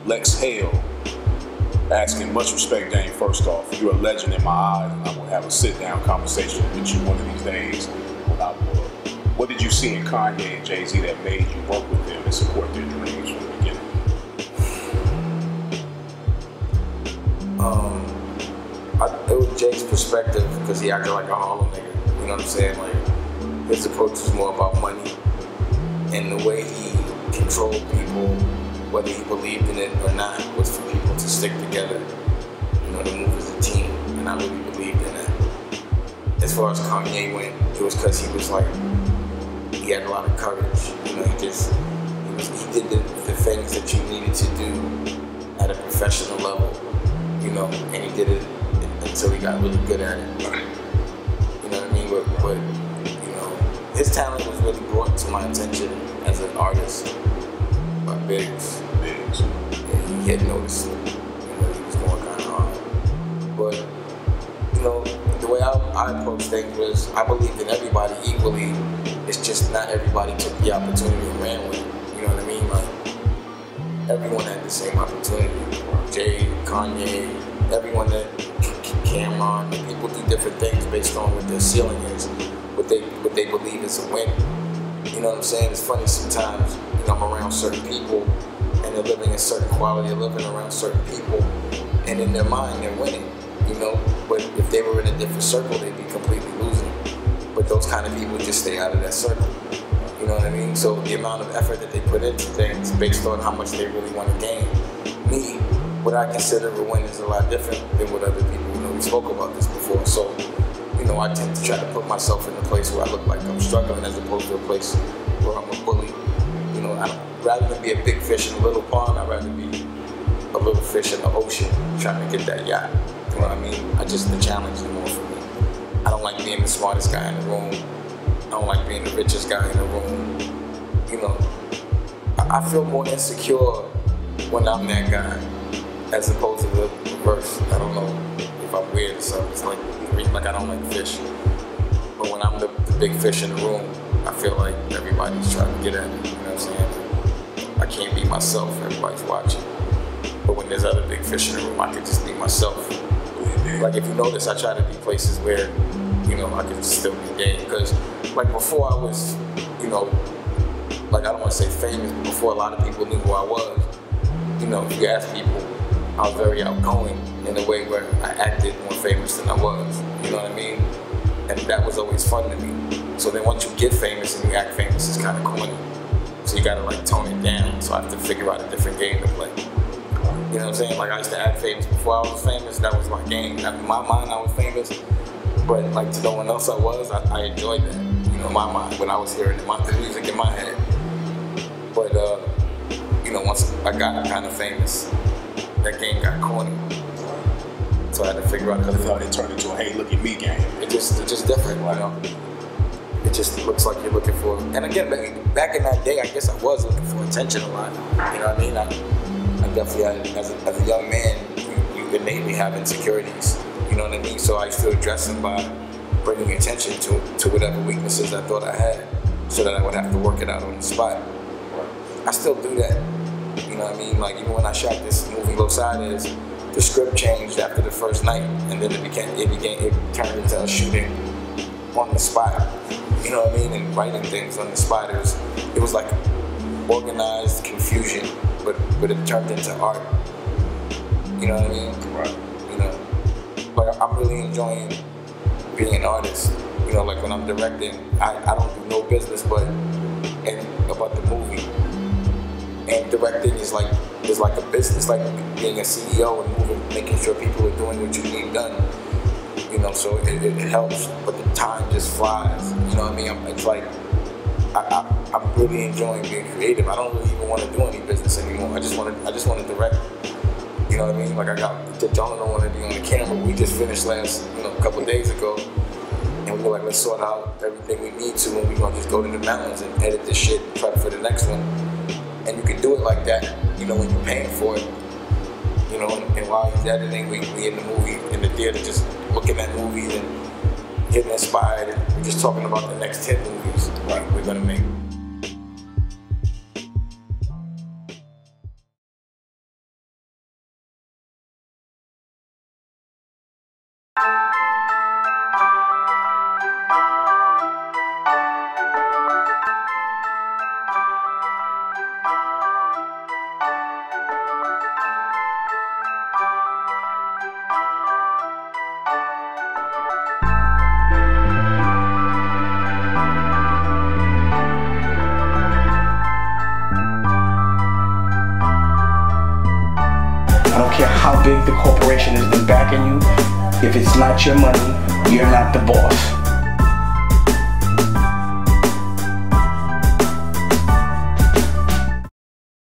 Lex Hale asking, much respect, Dame, first off. You're a legend in my eyes, and I will have a sit-down conversation with you one of these days when I will. What did you see in Kanye and Jay-Z that made you work with them and support their dreams from the beginning? It was Jay's perspective, because he acted like a Harlem nigga. You know what I'm saying? Like, his approach was more about money, and the way he controlled people, whether he believed in it or not, was for people to stick together, you know, to move as a team, and I really believed in that. As far as Kanye went, it was because he was like, he had a lot of courage, you know, he did the things that you needed to do at a professional level, you know, and he did it until he got really good at it. You know what I mean? But you know, his talent was really brought to my attention as an artist by Biggs. And he had noticed it. You know, he was going kind of hard. But, you know, the way I approached things was I believed in everybody equally. It's just not everybody took the opportunity and ran with it. You know what I mean? Like, everyone had the same opportunity. Jay, Kanye, everyone that Cameron, people do different things based on what their ceiling is, what they believe is a win. You know what I'm saying? It's funny sometimes, you know, I'm around certain people and they're living a certain quality of living around certain people, and in their mind they're winning, you know, but if they were in a different circle they'd be completely losing. But those kind of people just stay out of that circle. You know what I mean? So the amount of effort that they put into things based on how much they really want to gain. Me, what I consider a win is a lot different than what other people, you know, we spoke about this before. So, you know, I tend to try to put myself in a place where I look like I'm struggling as opposed to a place where I'm a bully. You know, rather than be a big fish in a little pond, I'd rather be a little fish in the ocean trying to get that yacht. You know what I mean? The challenge is more for me. I don't like being the smartest guy in the room. I don't like being the richest guy in the room. You know, I feel more insecure when I'm that guy as opposed to the reverse. I don't know if I'm weird or something. It's like I don't like fish. But when I'm the big fish in the room, I feel like everybody's trying to get at me. You know what I'm saying? I can't be myself. Everybody's watching. But when there's other big fish in the room, I can just be myself. Like, if you notice, I try to be places where, you know, I can still be game. Because, like, before I was, you know, like, I don't want to say famous, but before a lot of people knew who I was, you know, if you ask people, I was very outgoing in a way where I acted more famous than I was. You know what I mean? And that was always fun to me. So then once you get famous and you act famous, it's kind of corny. So you gotta, like, tone it down. So I have to figure out a different game to play. You know what I'm saying? Like, I used to act famous before I was famous. That was my game. In my mind, I was famous. But, like, to no one else I enjoyed that. You know, in my mind, when I was hearing the music in my head. But, you know, once I got kind of famous, that game got corny. So I had to figure out because I thought it turned into a hey, look at me game. It's just different, you know? It just looks like you're looking for, and again, back in that day, I guess I was looking for attention a lot. You know what I mean? I definitely had, as a young man, you innately have insecurities. You know what I mean? So I used to address them by bringing attention to whatever weaknesses I thought I had, so that I would have to work it out on the spot. I still do that. You know what I mean? Like, even when I shot this movie Los Angeles, the script changed after the first night, and then it turned into a shooting on the spot. You know what I mean? And writing things on the spot. It was like organized confusion, but it turned into art. You know what I mean? Right. You know, like, I'm really enjoying being an artist. You know, like when I'm directing, I don't do no business about the movie. And directing is like a business, like being a CEO and making sure people are doing what you need done. You know, so it helps, but the time just flies. You know what I mean? It's like I'm really enjoying being creative. I don't really even want to do any business anymore. I just want to direct. You know what I mean? Like, I got the Jonah don't want to be on the camera. We just finished a couple of days ago, and we were like, let's sort out everything we need to, and we're gonna just go to the mountains and edit this shit and prep for the next one. And you can do it like that, you know, when you're paying for it. You know, and while he's editing, we in the movie, in the theater, just looking at movies and getting inspired, and we're just talking about the next 10 movies we're gonna make. I don't care how big the corporation is been backing you. If it's not your money, you're not the boss.